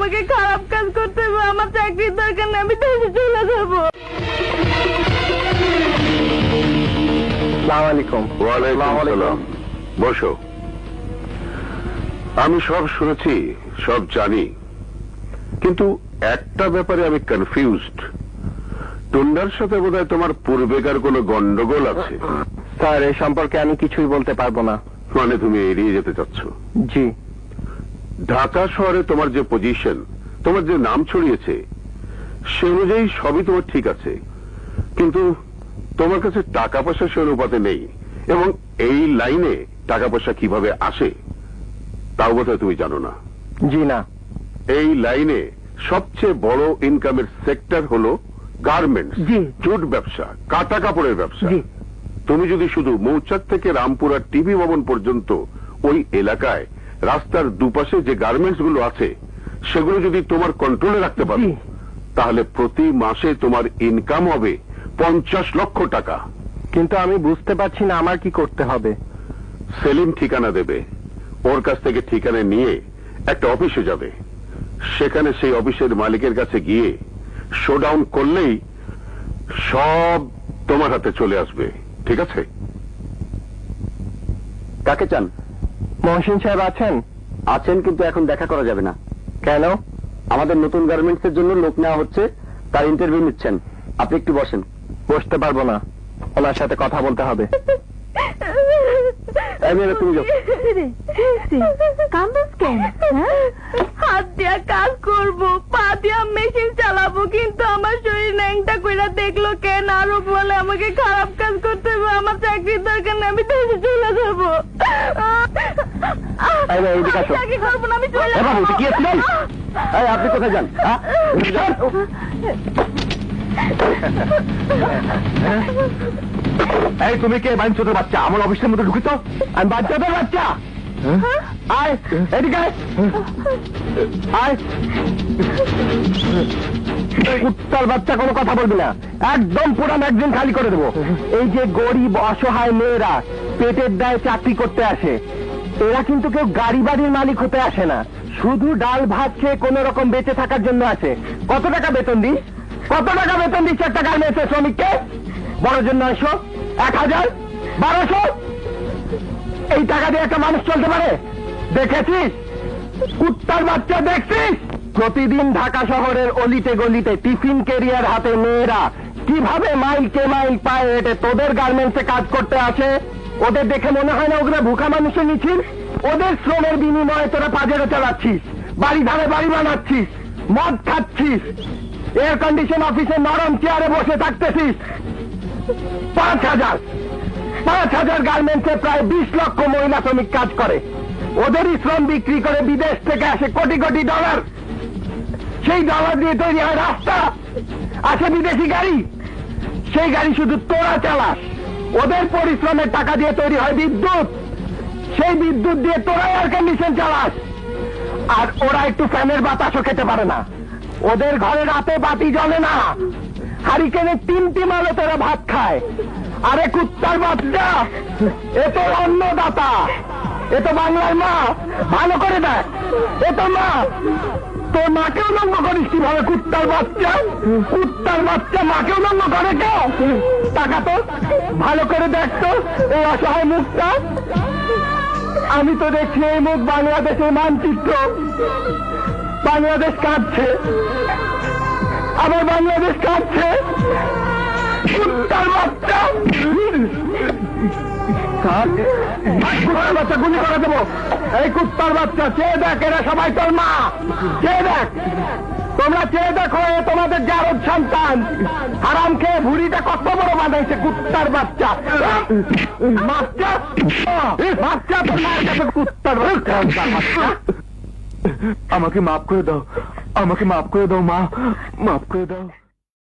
আমাকে খারাপ কাজ করতে হবে, আমার চাকরির দরকার নেই, আমি দেশে চলে যাবো। ওয়ালাইকুম আসসালাম। বসো। আমি সব শুনেছি, সব জানি, কিন্তু একটা ব্যাপারে আমি কনফিউজড। টুন্ডার সাথে বোধহয় তোমার পূর্বেকার কোনো গন্ডগোল আছে। স্যার, এ সম্পর্কে আমি কিছুই বলতে পারবো না। মানে তুমি এড়িয়ে যেতে চাচ্ছ? জি। ঢাকা শহরে তোমার যে পজিশন, তোমার যে নাম ছড়িয়েছে, সে অনুযায়ী সবই তোমার ঠিক আছে, কিন্তু তোমার কাছে টাকা পয়সা সে অনুপাতে নেই, এবং এই লাইনে টাকা পয়সা কিভাবে আসে তাও বোধহয় তুমি জানো না। জি না। এই লাইনে সবচেয়ে বড় ইনকামের সেক্টর হলো গার্মেন্টস, জুট ব্যবসা, কাটা কাপড়ের ব্যবসা। তুমি যদি শুধু মৌচাক থেকে রামপুরা টিভি ভবন পর্যন্ত ওই এলাকায় রাস্তার দুপাশে যে গার্মেন্টস গুলো আছে সেগুলো যদি তোমার কন্ট্রোলে রাখতে পারো, তাহলে প্রতি মাসে তোমার ইনকাম হবে 50 লক্ষ টাকা। কিন্তু আমি বুঝতে পারছি না আমার কি করতে হবে। সেলিম ঠিকানা দেবে, ওর কাছ থেকে ঠিকানা নিয়ে একটা অফিসে যাবে, সেখানে সেই অফিসের মালিকের কাছে গিয়ে শোডাউন করলেই সব তোমার হাতে চলে আসবে। ঠিক আছে? কাকে চান? মহসিন সাহেব আছেন? আছেন, কিন্তু এখন দেখা করা যাবে না। কেন? আমাদের নতুন গার্মেন্টস এর জন্য লোক নেওয়া হচ্ছে, তার ইন্টারভিউ নিচ্ছেন। আপনি একটু বসেন। বসতে পারবো না, ওনার সাথে কথা বলতে হবে। তুমি যাও। কান্দস কেন? হাত দিয়া কাজ করবো, পা দিয়া মেশিন চালাবো, কিন্তু আমার শরীর ন্যাংটা কইরা দেখলো কেন? আরো বলে আমাকে খারাপ কাজ করতে হবে, আমার চাকরির দরকার নেই, আমি দেশে চলে যাবো। চাকরি করবো না, আমি চলে যাবো। আপনি কোথায় যান? এই তুমি কে? বাইনচোদের বাচ্চা, আমার অফিসের মধ্যে ঢুকিত? আমি বাচ্চাদের বাচ্চা। আয় এদিকে আয়। কুত্তার বাচ্চা, কোনো কথা বলবি না, একদম পুরো ম্যাগজিন খালি করে দেবো। এই যে গরিব অসহায় মেয়েরা পেটের দায়ে চাকরি করতে আসে, এরা কিন্তু কেউ গাড়ি বাড়ির মালিক হতে আসে না, শুধু ডাল ভাত খেয়ে কোন রকম বেঁচে থাকার জন্য আসে। কত টাকা বেতন দিস? কত টাকা বেতন দিচ্ছে একটা গার্মেন্টসের শ্রমিককে? বড় জন্য 900, 1000, 1200, এই টাকা দিয়ে একটা মানুষ চলতে পারে? দেখেছিস? কুত্তার বাচ্চা, দেখছিস? প্রতিদিন ঢাকা শহরের অলিতে গলিতে টিফিন ক্যারিয়ার হাতে মেয়েরা কিভাবে মাইলকে মাইল পায়ে হেঁটে তোদের গার্মেন্টসে কাজ করতে আসে। ওদের দেখে মনে হয় না ওগুলো ভুখা মানুষের মিছিল? ওদের শ্রমের বিনিময়ে তোরা পাজেরো চালাচ্ছিস, বাড়ি ধারে বাড়ি বানাচ্ছিস, মদ খাচ্ছিস, এয়ার কন্ডিশন অফিসে নরম চেয়ারে বসে থাকতেছিস। 5,000 গার্মেন্টসে প্রায় 20 লক্ষ মহিলা শ্রমিক কাজ করে। ওদেরই শ্রম বিক্রি করে বিদেশ থেকে আসে কোটি কোটি ডলার। সেই ডলার দিয়ে তৈরি হয় রাস্তা, আসে বিদেশি গাড়ি, সেই গাড়ি শুধু তোরা চালাস। ওদের পরিশ্রমের টাকা দিয়ে তৈরি হয় বিদ্যুৎ, সেই বিদ্যুৎ দিয়ে তোরা এয়ার কন্ডিশন চালাস। আর ওরা একটু ফ্যানের বাতাসও খেতে পারে না। ওদের ঘরে রাতে বাতি জ্বলে না, হারিকেনে 3টি আলো তোরা ভাত খায়। আরে কুত্তার বাচ্চা, এ তো অন্নদাতা, এ তো বাংলার মা। ভালো করে দেখ, এ তো মা। তোর মাকে উলঙ্গ করিস কিভাবে? কুত্তার বাচ্চা, কুত্তার বাচ্চা, মাকে উলঙ্গ করে কেউ? টাকা তো ভালো করে দেখ তো এই অসহায় মুখটা। আমি তো দেখছি এই মুখ বাংলাদেশের মানচিত্র। বাংলাদেশ কাঁদছে, আবার বাংলাদেশ কাঁদছে। কুত্তার বাচ্চা, বাচ্চা গুলি করে দেবো। এই কুত্তার বাচ্চা, চেয়ে দেখ, এরা সবাই তোর মা। চেয়ে দেখ, তোমরা চেয়ে দেখো, এ তোমাদের জারদ সন্তান। হারাম খেয়ে ভুড়িটা কত বড় বানাইছে কুত্তার বাচ্চা। বাচ্চা বাচ্চা, তোর মায়ের কাছে কুত্তার বাচ্চা। আমাকে মাফ করে দাও, আমাকে মাফ করে দাও মা, মাফ করে দাও।